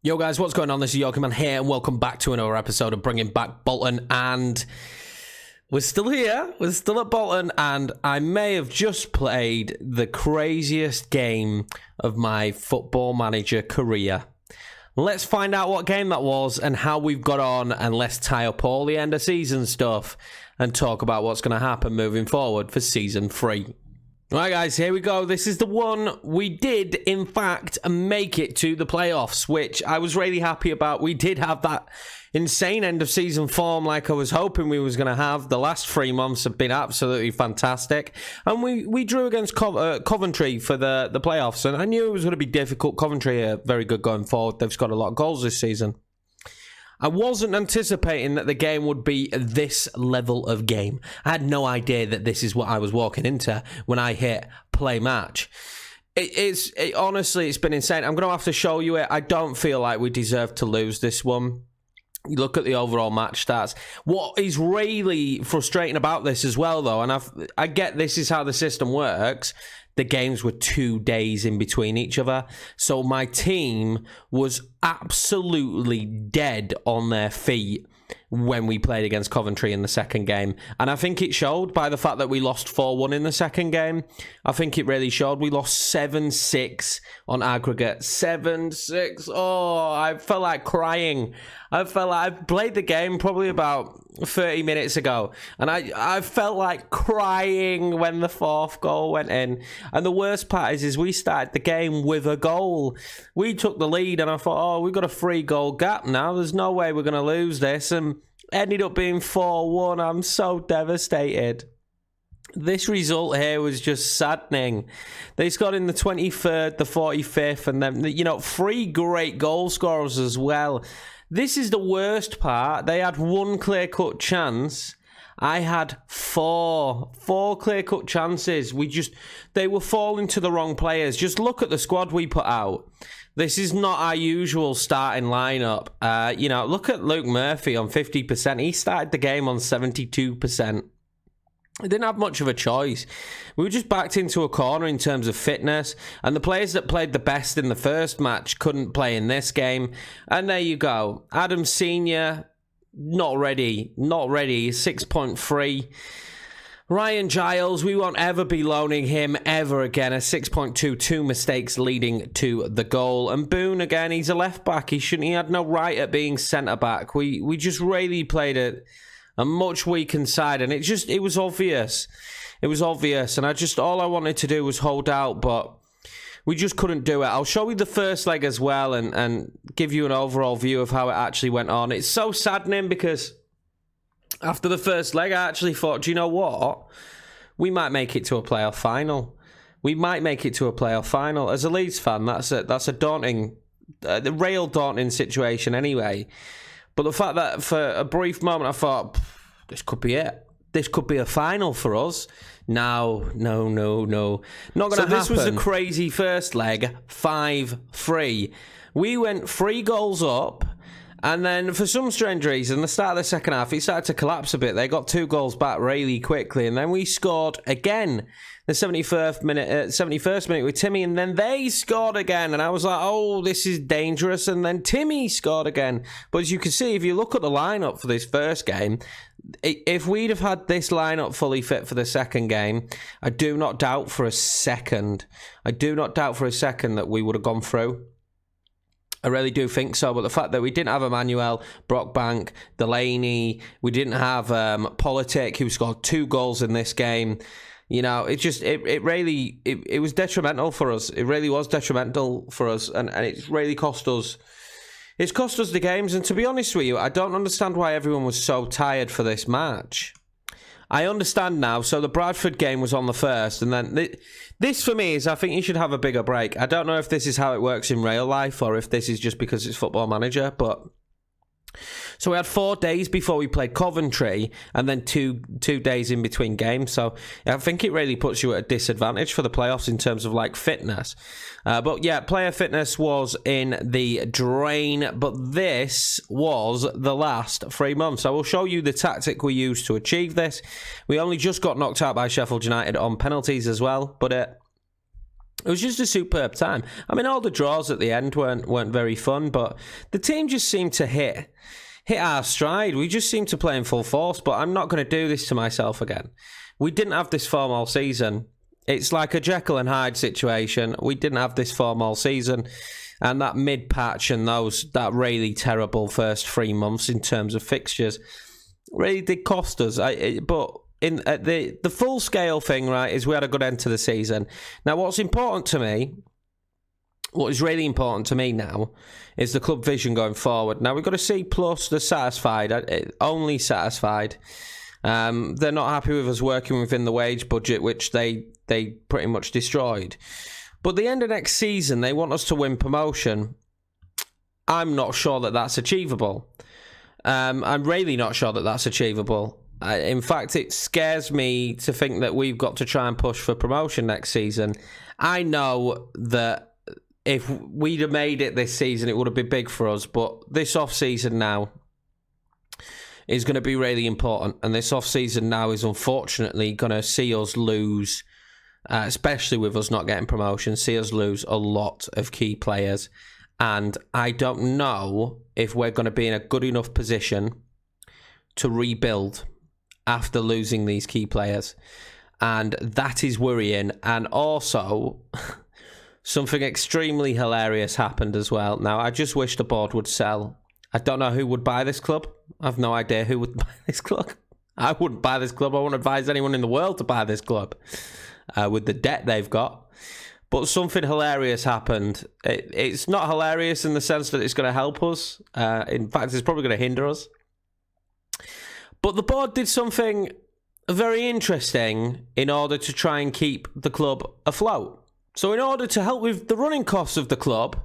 Yo guys, what's going on? This is Yokeman here and welcome back to another episode of Bringing Back Bolton, and we're still here, we're still at Bolton, and I may have just played the craziest game of my football manager career. Let's find out what game that was and how we've got on, and let's tie up all the end of season stuff and talk about what's going to happen moving forward for season 3. Right guys, here we go. This is the one. We did, in fact, make it to the playoffs, which I was really happy about. We did have that insane end of season form like I was hoping we was going to have. The last 3 months have been absolutely fantastic. And we drew against Coventry for the playoffs, and I knew it was going to be difficult. Coventry are very good going forward. They've scored a lot of goals this season. I wasn't anticipating that the game would be this level of game. I had no idea that this is what I was walking into when I hit play match. Honestly, it's been insane. I'm going to have to show you it. I don't feel like we deserve to lose this one. You look at the overall match stats. What is really frustrating about this as well, though, and I get this is how the system works. The games were 2 days in between each other. So my team was absolutely dead on their feet when we played against Coventry in the second game. And I think it showed by the fact that we lost 4-1 in the second game. I think it really showed. We lost 7-6 on aggregate. 7-6. Oh, I felt like crying. I played the game probably about 30 minutes ago, and I felt like crying when the 4th goal went in. And the worst part is we started the game with a goal. We took the lead, and I thought, oh, we've got a 3-goal gap now. There's no way we're going to lose this. And ended up being 4-1. I'm so devastated. This result here was just saddening. They scored in the 23rd, the 45th, and then, 3 great goal scorers as well. This is the worst part. They had 1 clear-cut chance. I had 4 clear-cut chances. They were falling to the wrong players. Just look at the squad we put out. This is not our usual starting lineup. Look at Luke Murphy on 50%. He started the game on 72%. We didn't have much of a choice. We were just backed into a corner in terms of fitness, and the players that played the best in the first match couldn't play in this game. And there you go. Adam Senior, not ready. 6.3. Ryan Giles, we won't ever be loaning him ever again. A 6.2, 2 mistakes leading to the goal. And Boone, again, he's a left back. He had no right at being centre back. We just really played a much weakened side, and it was obvious. It was obvious, and all I wanted to do was hold out, but we just couldn't do it. I'll show you the first leg as well and give you an overall view of how it actually went on. It's so saddening because after the first leg, I actually thought, do you know what? We might make it to a playoff final. We might make it to a playoff final. As a Leeds fan, that's a daunting, real daunting situation anyway. But the fact that for a brief moment I thought, this could be it. This could be a final for us. No. Not going to happen. So this was a crazy first leg, 5-3. We went 3 goals up, and then for some strange reason, the start of the second half, it started to collapse a bit. They got 2 goals back really quickly, and then we scored again the 71st minute with Timmy, and then they scored again, and I was like, oh, this is dangerous, and then Timmy scored again. But as you can see, if you look at the lineup for this first game, if we'd have had this lineup fully fit for the second game, I do not doubt for a second that we would have gone through. I really do think so, but the fact that we didn't have Emmanuel, Brockbank, Delaney, we didn't have Politic, who scored 2 goals in this game, it was detrimental for us. It really was detrimental for us, and it's really cost us. It's cost us the games, and to be honest with you, I don't understand why everyone was so tired for this match. I understand now. So the Bradford game was on the first, and then this for me is, I think you should have a bigger break. I don't know if this is how it works in real life or if this is just because it's Football Manager, but so we had 4 days before we played Coventry, and then two days in between games. So I think it really puts you at a disadvantage for the playoffs in terms of like fitness. But yeah, player fitness was in the drain. But this was the last 3 months. I will show you the tactic we used to achieve this. We only just got knocked out by Sheffield United on penalties as well, but It was just a superb time. I mean, all the draws at the end weren't very fun, but the team just seemed to hit our stride. We just seemed to play in full force, but I'm not going to do this to myself again. We didn't have this form all season. It's like a Jekyll and Hyde situation. We didn't have this form all season, and that mid-patch and that really terrible first 3 months in terms of fixtures really did cost us. But in the full scale thing, right, is we had a good end to the season. Now, what is really important to me now is the club vision going forward. Now, we've got a C+, they're satisfied, only satisfied. They're not happy with us working within the wage budget, which they pretty much destroyed. But the end of next season, they want us to win promotion. I'm not sure that that's achievable. I'm really not sure that that's achievable. In fact, it scares me to think that we've got to try and push for promotion next season. I know that if we'd have made it this season, it would have been big for us. But this off-season now is going to be really important. And this off-season now is unfortunately going to see us lose, especially with us not getting promotion, see us lose a lot of key players. And I don't know if we're going to be in a good enough position to rebuild after losing these key players. And that is worrying. And also, something extremely hilarious happened as well. Now, I just wish the board would sell. I don't know who would buy this club. I have no idea who would buy this club. I wouldn't buy this club. I wouldn't advise anyone in the world to buy this club with the debt they've got. But something hilarious happened. It's not hilarious in the sense that it's going to help us. In fact, it's probably going to hinder us. But the board did something very interesting in order to try and keep the club afloat. So in order to help with the running costs of the club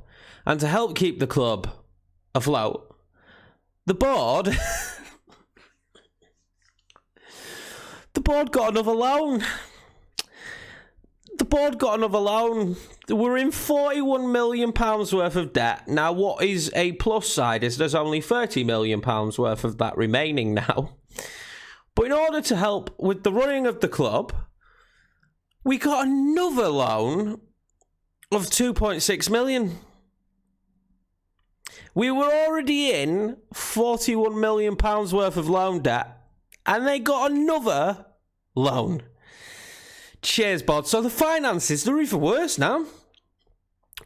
and to help keep the club afloat, the board got another loan. The board got another loan. We're in £41 million worth of debt. Now, what is a plus side is there's only £30 million worth of that remaining now. But in order to help with the running of the club, we got another loan of £2.6 million. We were already in £41 million worth of loan debt, and they got another loan. Cheers, bod. So the finances, they're even worse now.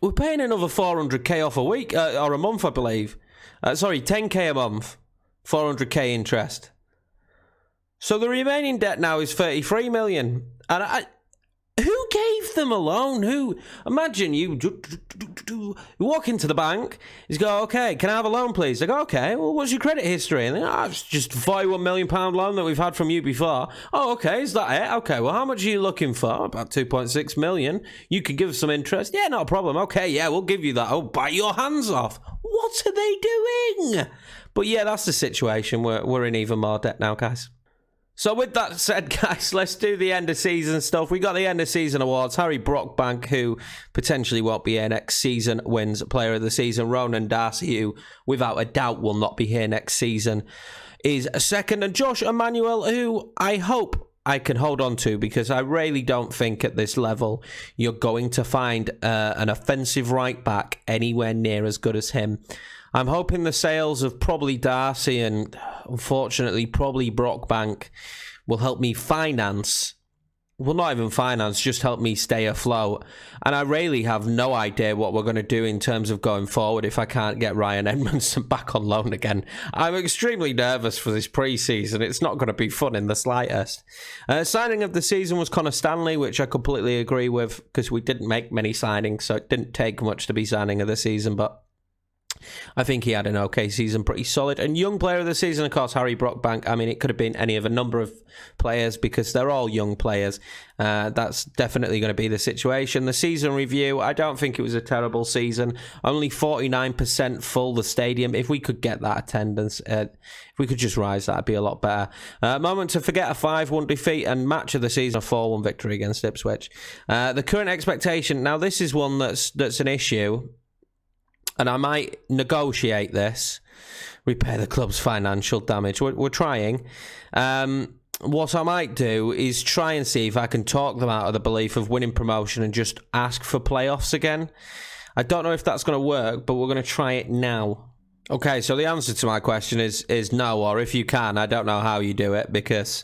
We're paying another 400k off a week, or a month, I believe. 10k a month, 400k interest. So the remaining debt now is 33 million. And who gave them a loan? Who? Imagine you walk into the bank, you go, okay, can I have a loan, please? They go, okay, well, what's your credit history? And they go, it's just a £41 million loan that we've had from you before. Oh, okay, is that it? Okay, well, how much are you looking for? About 2.6 million. You could give us some interest. Yeah, not a problem. Okay, yeah, we'll give you that. Oh, bite your hands off. What are they doing? But yeah, that's the situation. We're in even more debt now, guys. So with that said, guys, let's do the end of season stuff. We got the end of season awards. Harry Brockbank, who potentially won't be here next season, wins Player of the Season. Ronan Darcy, who without a doubt will not be here next season, is a second. And Josh Emmanuel, who I hope I can hold on to, because I really don't think at this level you're going to find an offensive right back anywhere near as good as him. I'm hoping the sales of probably Darcy and, unfortunately, probably Brockbank will help me finance. Well, not even finance, just help me stay afloat. And I really have no idea what we're going to do in terms of going forward if I can't get Ryan Edmondson back on loan again. I'm extremely nervous for this pre-season. It's not going to be fun in the slightest. Signing of the season was Connor Stanley, which I completely agree with, because we didn't make many signings, so it didn't take much to be signing of the season, but I think he had an okay season, pretty solid. And young player of the season, of course, Harry Brockbank. I mean, it could have been any of a number of players because they're all young players. That's definitely going to be the situation. The season review, I don't think it was a terrible season. Only 49% full, the stadium. If we could get that attendance, if we could just rise, that'd be a lot better. Moment to forget, a 5-1 defeat, and match of the season, a 4-1 victory against Ipswich. The current expectation, now this is one that's an issue, and I might negotiate this, repair the club's financial damage. We're trying. what I might do is try and see if I can talk them out of the belief of winning promotion and just ask for playoffs again. I don't know if that's going to work, but we're going to try it now. Okay, so the answer to my question is no, or if you can, I don't know how you do it, because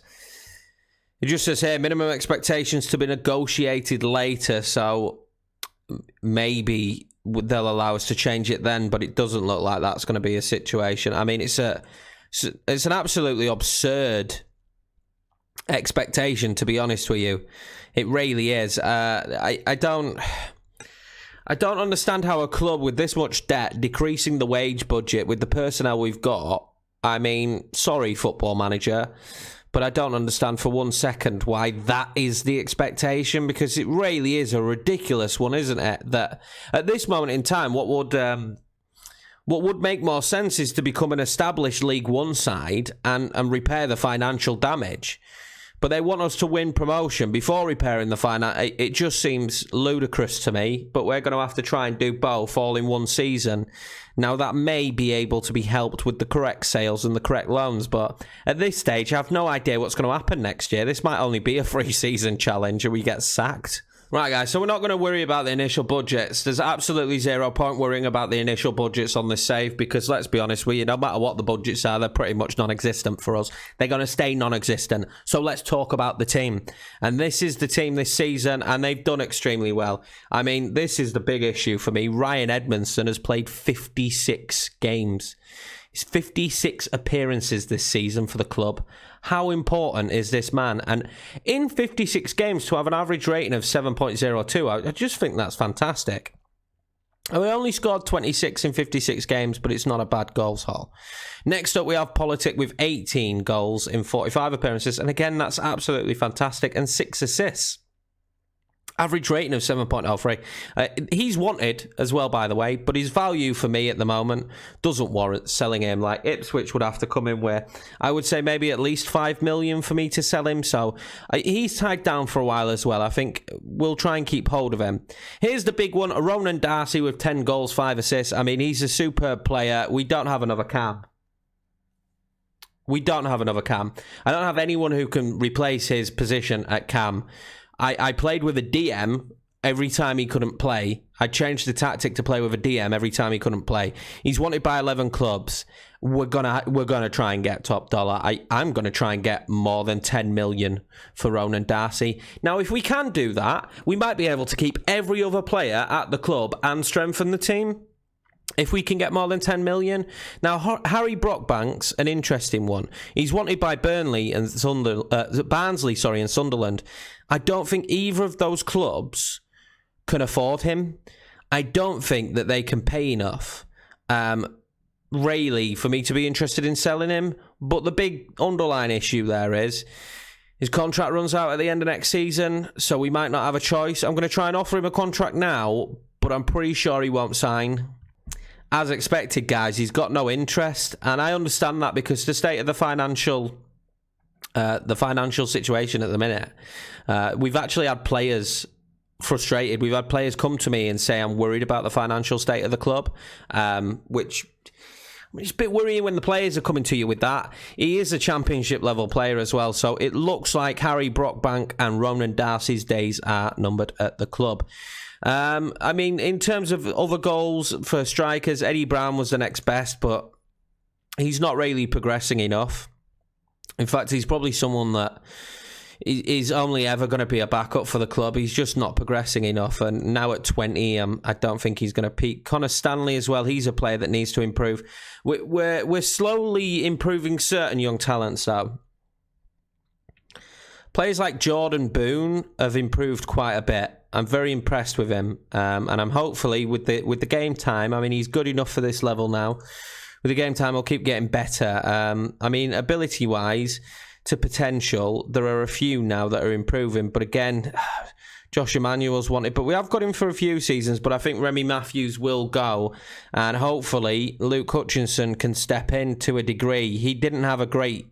it just says here, minimum expectations to be negotiated later, so maybe they'll allow us to change it then, but it doesn't look like that's going to be a situation. I mean, it's an absolutely absurd expectation, to be honest with you. It really is. I don't understand how a club with this much debt, decreasing the wage budget with the personnel we've got. I mean, sorry, Football Manager, but I don't understand for 1 second why that is the expectation, because it really is a ridiculous one, isn't it? That at this moment in time, what would make more sense is to become an established League One side and repair the financial damage. But they want us to win promotion before repairing the finance. It just seems ludicrous to me, but we're going to have to try and do both all in one season. Now, that may be able to be helped with the correct sales and the correct loans, but at this stage, I have no idea what's going to happen next year. This might only be a 3-season challenge and we get sacked. Right, guys, so we're not going to worry about the initial budgets. There's absolutely 0 point worrying about the initial budgets on this save, because let's be honest with you, no matter what the budgets are, they're pretty much non-existent for us. They're going to stay non-existent. So let's talk about the team. And this is the team this season, and they've done extremely well. I mean, this is the big issue for me. Ryan Edmondson has played 56 games. It's 56 appearances this season for the club. How important is this man? And in 56 games, to have an average rating of 7.02, I just think that's fantastic. And we only scored 26 in 56 games, but it's not a bad goals haul. Next up, we have Politic with 18 goals in 45 appearances. And again, that's absolutely fantastic. And 6 assists. Average rating of 7.03. He's wanted as well, by the way, but his value for me at the moment doesn't warrant selling him. Like Ipswich would have to come in where I would say maybe at least 5 million for me to sell him. So he's tied down for a while as well. I think we'll try and keep hold of him. Here's the big one, Ronan Darcy with 10 goals, 5 assists. I mean, he's a superb player. We don't have another Cam. I don't have anyone who can replace his position at Cam. I played with a DM every time he couldn't play. I changed the tactic to play with a DM every time he couldn't play. He's wanted by 11 clubs. We're gonna try and get top dollar. I'm gonna try and get more than 10 million for Ronan Darcy. Now, if we can do that, we might be able to keep every other player at the club and strengthen the team. If we can get more than 10 million. Now, Harry Brockbank's an interesting one. He's wanted by Barnsley and Sunderland. I don't think either of those clubs can afford him. I don't think that they can pay enough, really, for me to be interested in selling him. But the big underlying issue there is his contract runs out at the end of next season, so we might not have a choice. I'm going to try and offer him a contract now, but I'm pretty sure he won't sign. As expected, guys, he's got no interest, and I understand that because the state of the financial situation at the minute, we've actually had players frustrated. We've had players come to me and say, I'm worried about the financial state of the club, which it's a bit worrying when the players are coming to you with that. He is a championship level player as well, so it looks like Harry Brockbank and Ronan Darcy's days are numbered at the club. I mean, in terms of other goals for strikers, Eddie Brown was the next best, but he's not really progressing enough. In fact, he's probably someone that is only ever going to be a backup for the club. He's just not progressing enough, and now at 20, I don't think he's going to peak. Connor Stanley as well, he's a player that needs to improve. We're slowly improving certain young talents, though. Players like Jordan Boone have improved quite a bit. I'm very impressed with him, and I'm hopefully with the game time. I mean, he's good enough for this level now. With the game time, he'll keep getting better. I mean, ability-wise to potential, there are a few now that are improving. But again, Josh Emmanuel's wanted, but we have got him for a few seasons. But I think Remy Matthews will go, and hopefully Luke Hutchinson can step in to a degree. He didn't have a great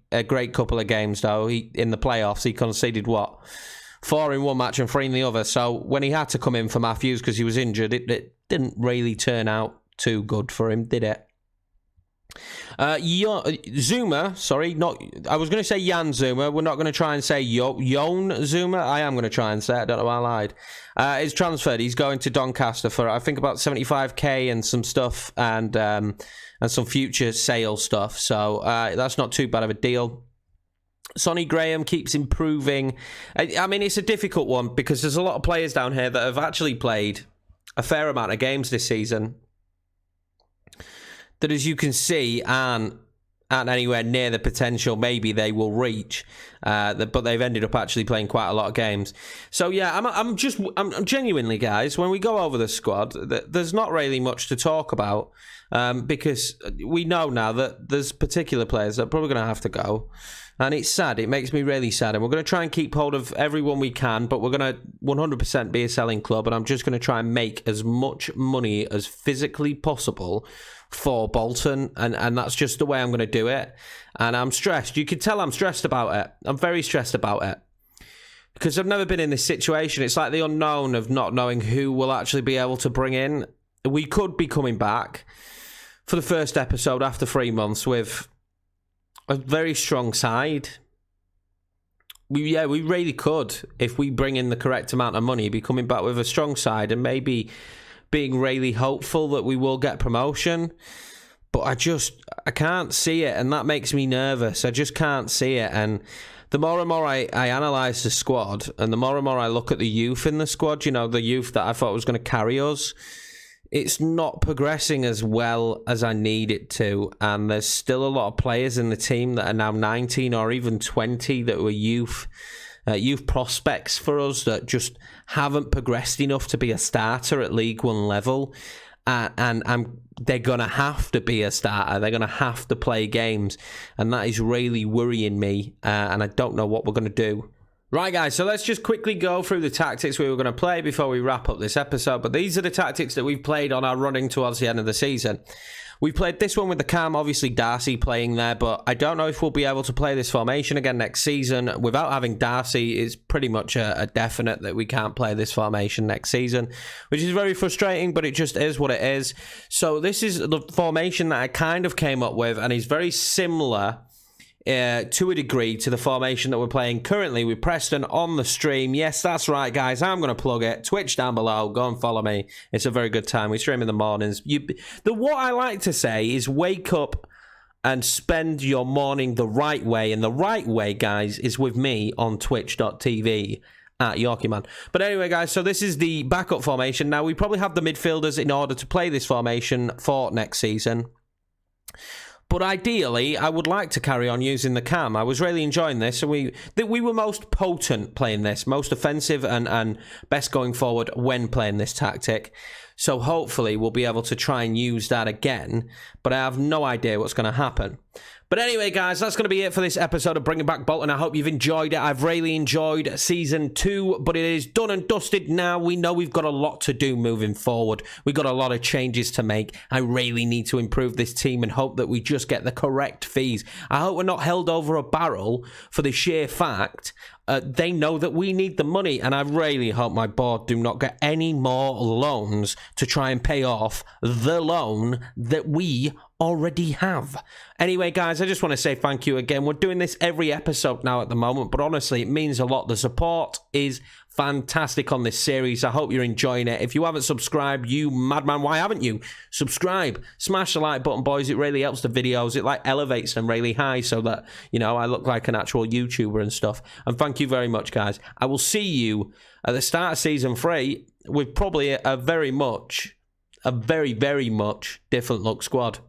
couple of games though. In the playoffs, he conceded 4 in one match and 3 in the other. So when he had to come in for Matthews because he was injured, it didn't really turn out too good for him, did it? Zuma, sorry, not. I was going to say Jan Zuma. We're not going to try and say Jon Zuma. I am going to try and say it. I don't know why I lied. He's transferred. He's going to Doncaster for, I think, about 75k and some stuff, and some future sale stuff. So that's not too bad of a deal. Sonny Graham keeps improving. I mean, it's a difficult one because there's a lot of players down here that have actually played a fair amount of games this season that, as you can see, aren't anywhere near the potential maybe they will reach, but they've ended up actually playing quite a lot of games. So yeah, I'm genuinely, guys, when we go over the squad, there's not really much to talk about, because we know now that there's particular players that are probably going to have to go. And it's sad. It makes me really sad. And we're going to try and keep hold of everyone we can, but we're going to 100% be a selling club. And I'm just going to try and make as much money as physically possible for Bolton. And that's just the way I'm going to do it. And I'm stressed. You can tell I'm stressed about it. I'm very stressed about it. Because I've never been in this situation. It's like the unknown of not knowing who we'll actually be able to bring in. We could be coming back for the first episode after 3 months with a very strong side. We really could, if we bring in the correct amount of money, be coming back with a strong side and maybe being really hopeful that we will get promotion. But I can't see it, and that makes me nervous. I just can't see it. And the more and more I analyse the squad, and the more and more I look at the youth in the squad, you know, the youth that I thought was going to carry us, it's not progressing as well as I need it to. And there's still a lot of players in the team that are now 19 or even 20 that were youth prospects for us that just haven't progressed enough to be a starter at League One level. And they're going to have to be a starter. They're going to have to play games. And that is really worrying me. And I don't know what we're going to do. Right, guys, so let's just quickly go through the tactics we were going to play before we wrap up this episode. But these are the tactics that we've played on our running towards the end of the season. We played this one with the cam, obviously Darcy playing there, but I don't know if we'll be able to play this formation again next season. Without having Darcy, it's pretty much a definite that we can't play this formation next season, which is very frustrating, but it just is what it is. So this is the formation that I kind of came up with, and is very similar to a degree to the formation that we're playing currently with Preston on the stream. Yes, that's right, guys. I'm going to plug it. Twitch down below. Go and follow me. It's a very good time. We stream in the mornings. What I like to say is wake up and spend your morning the right way. And the right way, guys, is with me on twitch.tv at YorkieMan. But anyway, guys, so this is the backup formation. Now, we probably have the midfielders in order to play this formation for next season. But ideally, I would like to carry on using the cam. I was really enjoying this. And we were most potent playing this, most offensive and best going forward when playing this tactic. So hopefully we'll be able to try and use that again. But I have no idea what's going to happen. But anyway, guys, that's going to be it for this episode of Bringing Back Bolton. I hope you've enjoyed it. I've really enjoyed Season 2, but it is done and dusted now. We know we've got a lot to do moving forward. We've got a lot of changes to make. I really need to improve this team and hope that we just get the correct fees. I hope we're not held over a barrel for the sheer fact they know that we need the money, and I really hope my board do not get any more loans to try and pay off the loan that we already have. Anyway, guys, I just want to say thank you again. We're doing this every episode now at the moment, but honestly, it means a lot. The support is fantastic on this series. I hope you're enjoying it. If you haven't subscribed, you madman, why haven't you? Subscribe. Smash the like button, boys. It really helps the videos. It elevates them really high so that, you know, I look like an actual YouTuber and stuff. And thank you very much, guys. I will see you at the start of Season 3 with probably a very, very much different look squad.